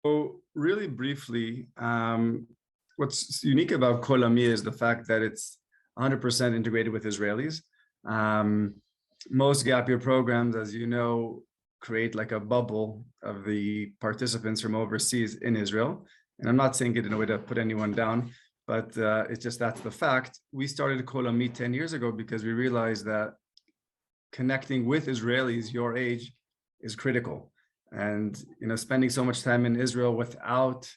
So really briefly, what's unique about Kol Ami is the fact that it's 100% integrated with Israelis. Most gap year programs, as you know, create like a bubble of the participants from overseas in Israel. And I'm not saying it in a way to put anyone down, but it's just that's the fact. We started Kol Ami 10 years ago because we realized that connecting with Israelis your age is critical. And spending so much time in Israel without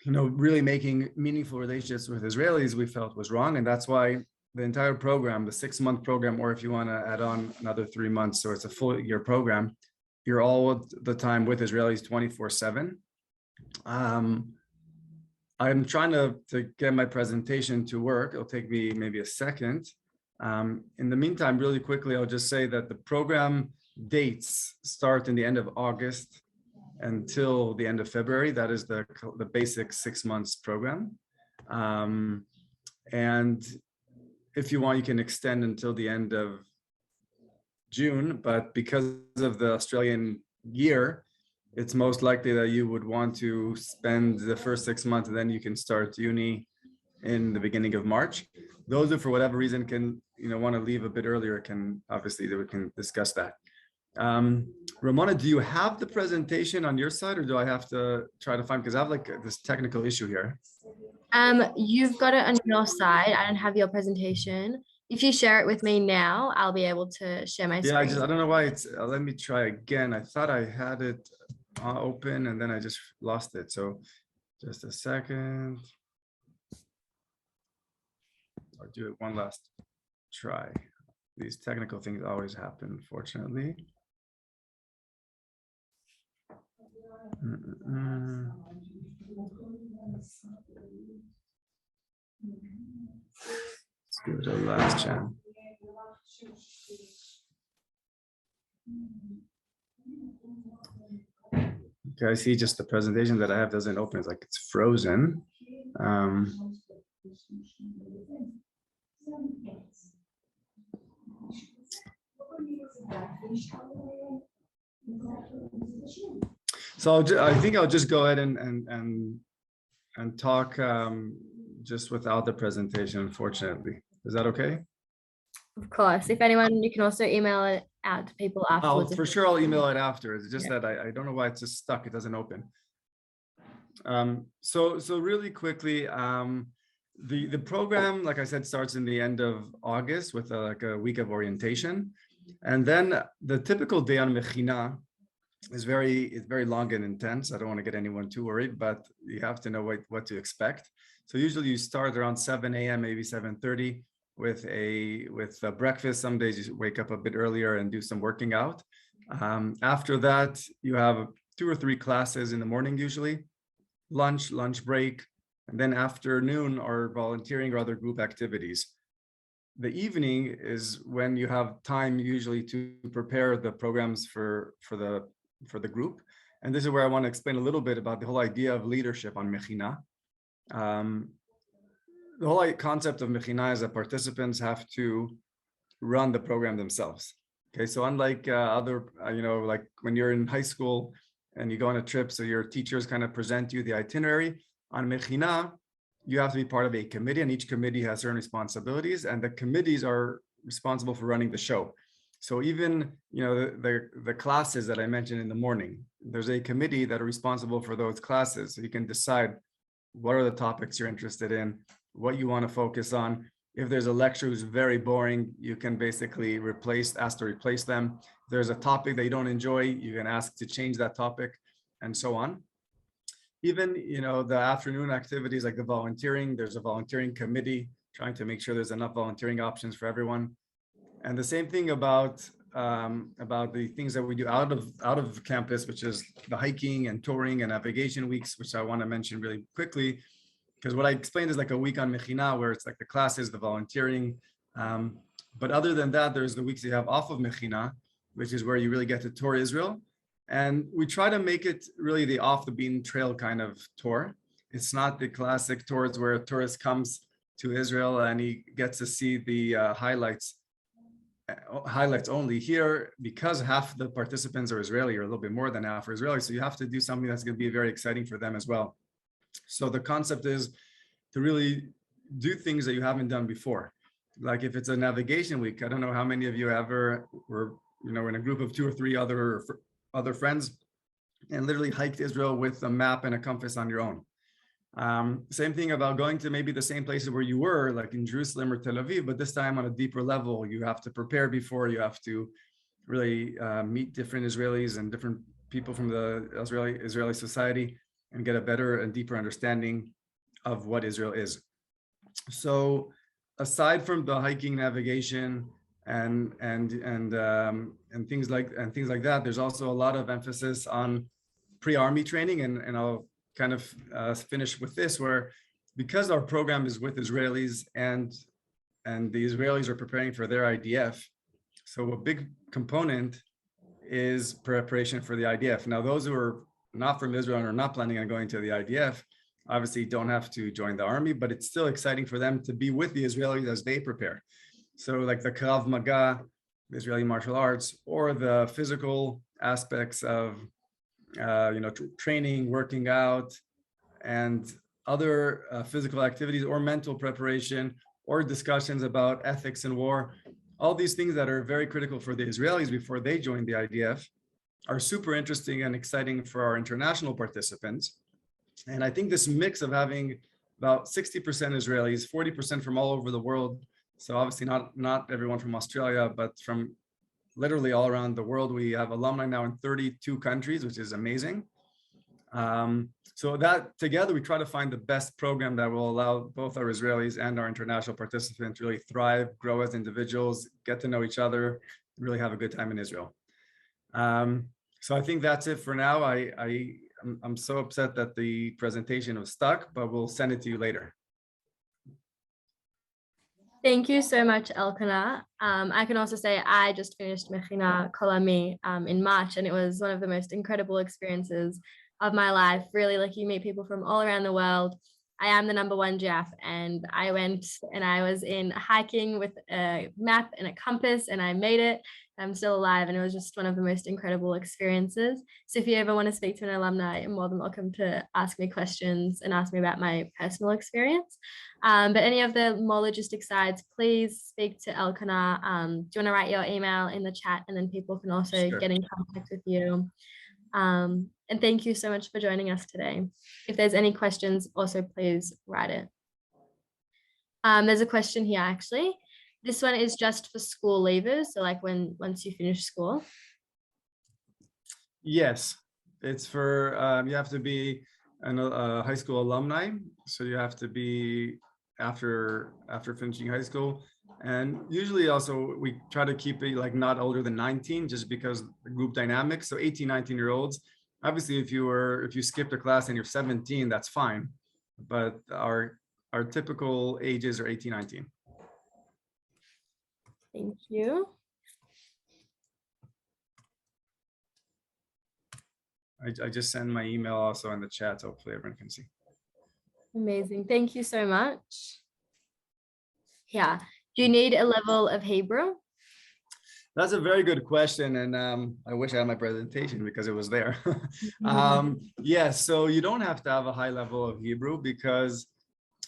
really making meaningful relationships with Israelis, we felt was wrong. And that's why the entire program, the 6-month program, or if you want to add on another 3 months, so it's a full year program, you're all the time with Israelis 24/7. I'm trying to get my presentation to work. It'll take me maybe a second. In the meantime, really quickly, I'll just say that the program dates start in the end of August until the end of February. That is the basic 6 months program. And if you want, you can extend until the end of June, but because of the Australian year, it's most likely that you would want to spend the first 6 months and then you can start uni in the beginning of March. Those who for whatever reason can, want to leave a bit earlier can, obviously we can discuss that. Ramona, do you have the presentation on your side or do I have to try to find, because I have like this technical issue here. You've got it on your side. I don't have your presentation. If you share it with me now, I'll be able to share my screen. Yeah, I don't know why it's, let me try again. I thought I had it open and then I just lost it. So just a second. I'll do it one last try. These technical things always happen, unfortunately. Let's give it a last chance. Okay, I see just the presentation that I have doesn't open. It's like it's frozen. So I think I'll just go ahead and talk just without the presentation, unfortunately. Is that okay? Of course. If anyone, you can also email it out to people afterwards. For sure, I'll email it after. It's just that I don't know why it's just stuck. It doesn't open. So really quickly, the program, like I said, starts in the end of August with like a week of orientation. And then the typical day on Mechina is very long and intense. I don't want to get anyone too worried, but you have to know what to expect. So usually you start around 7 a.m., maybe 7:30 with a breakfast. Some days you wake up a bit earlier and do some working out. After that, you have 2 or 3 classes in the morning, usually lunch break, and then afternoon or volunteering or other group activities. The evening is when you have time usually to prepare the programs for the group. And this is where I want to explain a little bit about the whole idea of leadership on Mechina. The whole concept of Mechina is that participants have to run the program themselves. Okay, so unlike other, like when you're in high school and you go on a trip, so your teachers kind of present you the itinerary. On Mechina, you have to be part of a committee, and each committee has certain responsibilities, and the committees are responsible for running the show. So even, the classes that I mentioned in the morning, there's a committee that are responsible for those classes. So you can decide what are the topics you're interested in, what you want to focus on. If there's a lecture who's very boring, you can basically ask to replace them. If there's a topic that you don't enjoy, you can ask to change that topic, and so on. Even, the afternoon activities like the volunteering, there's a volunteering committee trying to make sure there's enough volunteering options for everyone. And the same thing about the things that we do out of campus, which is the hiking and touring and navigation weeks, which I want to mention really quickly, because what I explained is like a week on Mechina where it's like the classes, the volunteering. But other than that, there's the weeks you have off of Mechina, which is where you really get to tour Israel. And we try to make it really the off the beaten trail kind of tour. It's not the classic tours where a tourist comes to Israel and he gets to see the highlights highlights only here, because half the participants are Israeli, or a little bit more than half are Israeli. So you have to do something that's going to be very exciting for them as well. So the concept is to really do things that you haven't done before. Like if it's a navigation week, I don't know how many of you ever were, in a group of 2 or 3 other friends and literally hiked Israel with a map and a compass on your own. Same thing about going to maybe the same places where you were, like in Jerusalem or Tel Aviv, but this time on a deeper level. You have to prepare before, you have to really meet different Israelis and different people from the Israeli society and get a better and deeper understanding of what Israel is. So aside from the hiking, navigation, and things like that, there's also a lot of emphasis on pre-army training, and I'll kind of finish with this, where because our program is with Israelis and the Israelis are preparing for their IDF, so a big component is preparation for the IDF. Now, those who are not from Israel and are not planning on going to the IDF obviously don't have to join the army, but it's still exciting for them to be with the Israelis as they prepare. So like the Krav Maga, the Israeli martial arts, or the physical aspects of training, working out, and other physical activities, or mental preparation, or discussions about ethics in war. All these things that are very critical for the Israelis before they join the IDF are super interesting and exciting for our international participants. And I think this mix of having about 60% Israelis, 40% from all over the world, so obviously not everyone from Australia, but from literally all around the world. We have alumni now in 32 countries, which is amazing. So that together, we try to find the best program that will allow both our Israelis and our international participants really thrive, grow as individuals, get to know each other, really have a good time in Israel. So I think that's it for now. I'm so upset that the presentation was stuck, but we'll send it to you later. Thank you so much, Elkanah. I can also say I just finished Mechina Kol Ami in March, and it was one of the most incredible experiences of my life. Really, like, you meet people from all around the world. I am the #1 Jaf, and I went and I was in hiking with a map and a compass, and I made it. I'm still alive, and it was just one of the most incredible experiences. So if you ever want to speak to an alumni, you're more than welcome to ask me questions and ask me about my personal experience. But any of the more logistic sides, please speak to Elkanah. Do you want to write your email in the chat, and then people can also Sure. get in contact with you. And thank you so much for joining us today. If there's any questions, also please write it. There's a question here, actually. This one is just for school leavers, so like once you finish school. Yes, it's for you have to be a high school alumni, so you have to be after finishing high school. And usually also we try to keep it like not older than 19, just because the group dynamics. So 18, 19-year-olds. Obviously, if you skipped a class and you're 17, that's fine. But our typical ages are 18, 19. Thank you. I just send my email also in the chat, so hopefully everyone can see. Amazing. Thank you so much. Yeah. Do you need a level of Hebrew? That's a very good question, and I wish I had my presentation because it was there. Yes, so you don't have to have a high level of Hebrew, because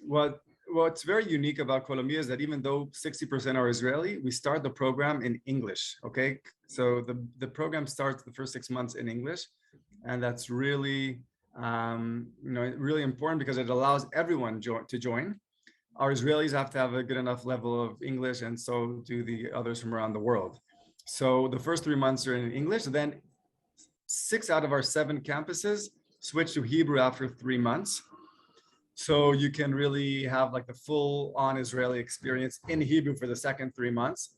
what's very unique about Kol Ami is that even though 60% are Israeli, we start the program in English. Okay, so the program starts the first 6 months in English, and that's really really important because it allows everyone to join. Our Israelis have to have a good enough level of English, and so do the others from around the world. So the first 3 months are in English. Then 6 out of our 7 campuses switch to Hebrew after 3 months. So you can really have like the full on Israeli experience in Hebrew for the second 3 months.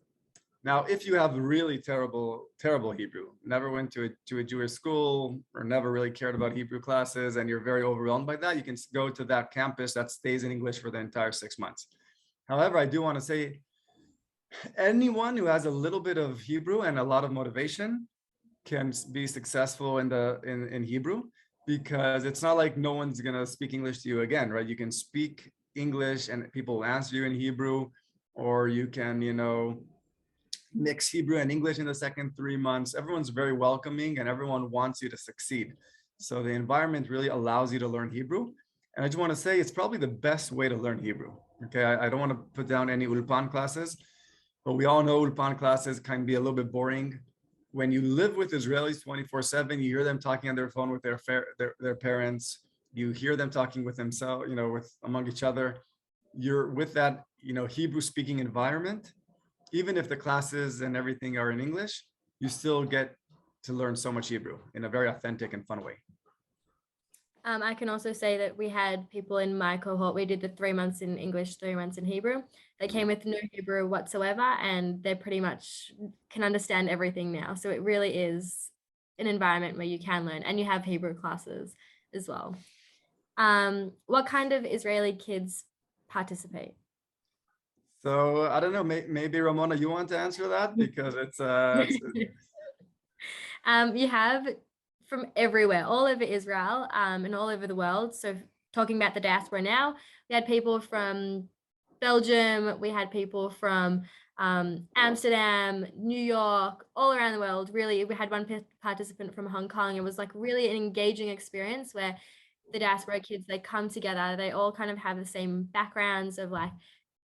Now, if you have really terrible Hebrew, never went to a Jewish school or never really cared about Hebrew classes, and you're very overwhelmed by that, you can go to that campus that stays in English for the entire 6 months. However, I do want to say, anyone who has a little bit of Hebrew and a lot of motivation can be successful in Hebrew, because it's not like no one's gonna speak English to you again, right? You can speak English and people will answer you in Hebrew, or you can, mix Hebrew and English in the second 3 months. Everyone's very welcoming and everyone wants you to succeed. So the environment really allows you to learn Hebrew. And I just want to say it's probably the best way to learn Hebrew. Okay, I don't want to put down any Ulpan classes, but we all know Ulpan classes can be a little bit boring. When you live with Israelis 24/7, you hear them talking on their phone with their parents. You hear them talking with themselves, with among each other. You're with that, Hebrew speaking environment. Even if the classes and everything are in English, you still get to learn so much Hebrew in a very authentic and fun way. I can also say that we had people in my cohort, we did the 3 months in English, 3 months in Hebrew. They came with no Hebrew whatsoever, and they pretty much can understand everything now. So it really is an environment where you can learn, and you have Hebrew classes as well. What kind of Israeli kids participate? So I don't know, maybe Ramona, you want to answer that because You have from everywhere, all over Israel, and all over the world. So talking about the diaspora now, we had people from Belgium, we had people from Amsterdam, New York, all around the world. Really, we had one participant from Hong Kong. It was like really an engaging experience where the diaspora kids, they come together, they all kind of have the same backgrounds of like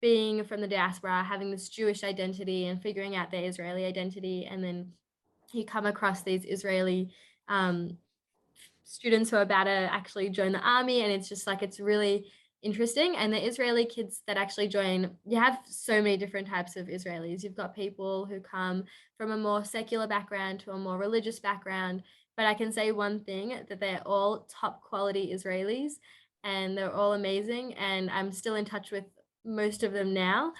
being from the diaspora, having this Jewish identity and figuring out their Israeli identity. And then you come across these Israeli students who are about to actually join the army, and it's just like it's really interesting. And the Israeli kids that actually join, you have so many different types of Israelis. You've got people who come from a more secular background to a more religious background, but I can say one thing, that they're all top quality Israelis and they're all amazing, and I'm still in touch with most of them now.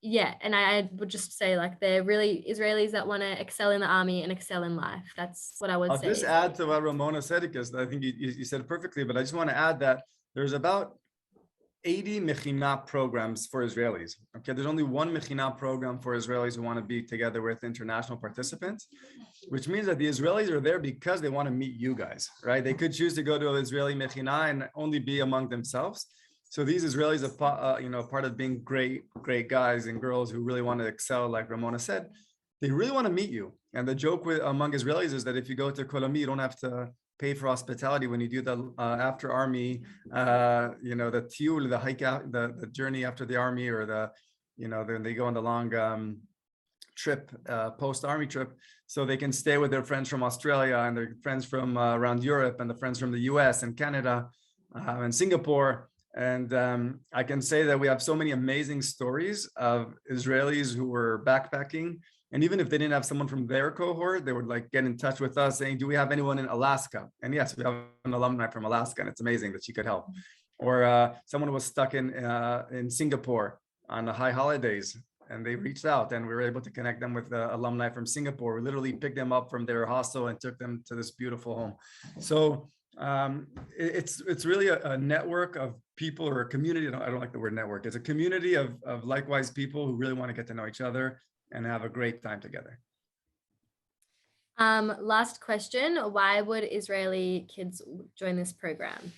Yeah, and I would just say like they're really Israelis that want to excel in the army and excel in life. That's what I would I'll just say. add to what Ramona said, because I think you said it perfectly, but I just want to add that there's about 80 Mechina programs for Israelis. Okay, there's only one Mechina program for Israelis who want to be together with international participants, which means that the Israelis are there because they want to meet you guys, right? They could choose to go to an Israeli Mechina and only be among themselves. So these Israelis are, part of being great guys and girls who really want to excel, like Ramona said. They really want to meet you. And the joke among Israelis is that if you go to Kol Ami, you don't have to pay for hospitality when you do the after army, the tiul, the hike out, the journey after the army, or then they go on the long trip, post-army trip, so they can stay with their friends from Australia and their friends from around Europe and the friends from the US and Canada and Singapore. And I can say that we have so many amazing stories of Israelis who were backpacking. And even if they didn't have someone from their cohort, they would like get in touch with us saying, do we have anyone in Alaska? And yes, we have an alumni from Alaska, and it's amazing that she could help. Or someone was stuck in Singapore on the high holidays, and they reached out, and we were able to connect them with the alumni from Singapore. We literally picked them up from their hostel and took them to this beautiful home. So it's really a network of people, or a community. I don't like the word network. It's a community of likewise people who really want to get to know each other and have a great time together. Last question, why would Israeli kids join this program?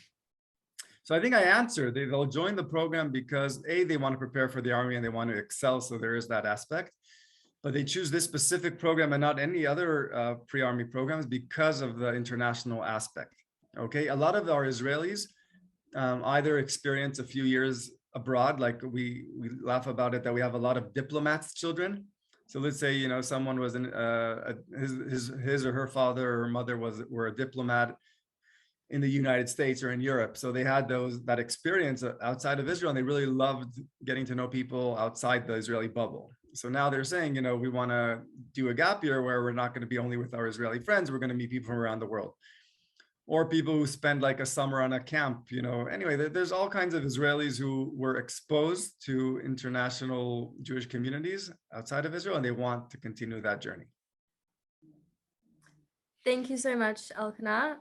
So I think I answered. They'll join the program because they want to prepare for the army and they want to excel. So there is that aspect. But they choose this specific program and not any other pre-army programs because of the international aspect. Okay, a lot of our Israelis either experience a few years abroad, like we laugh about it, that we have a lot of diplomats' children. So let's say someone was in his or her father or mother were a diplomat in the United States or in Europe. So they had that experience outside of Israel, and they really loved getting to know people outside the Israeli bubble. So now they're saying, we want to do a gap year where we're not going to be only with our Israeli friends, we're going to meet people from around the world. Or people who spend like a summer on a camp, Anyway, there's all kinds of Israelis who were exposed to international Jewish communities outside of Israel, and they want to continue that journey. Thank you so much, Elkanah.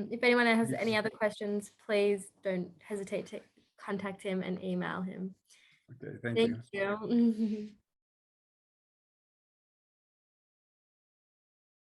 If anyone has any other questions, please don't hesitate to contact him and email him. Okay, thank you. Thank you.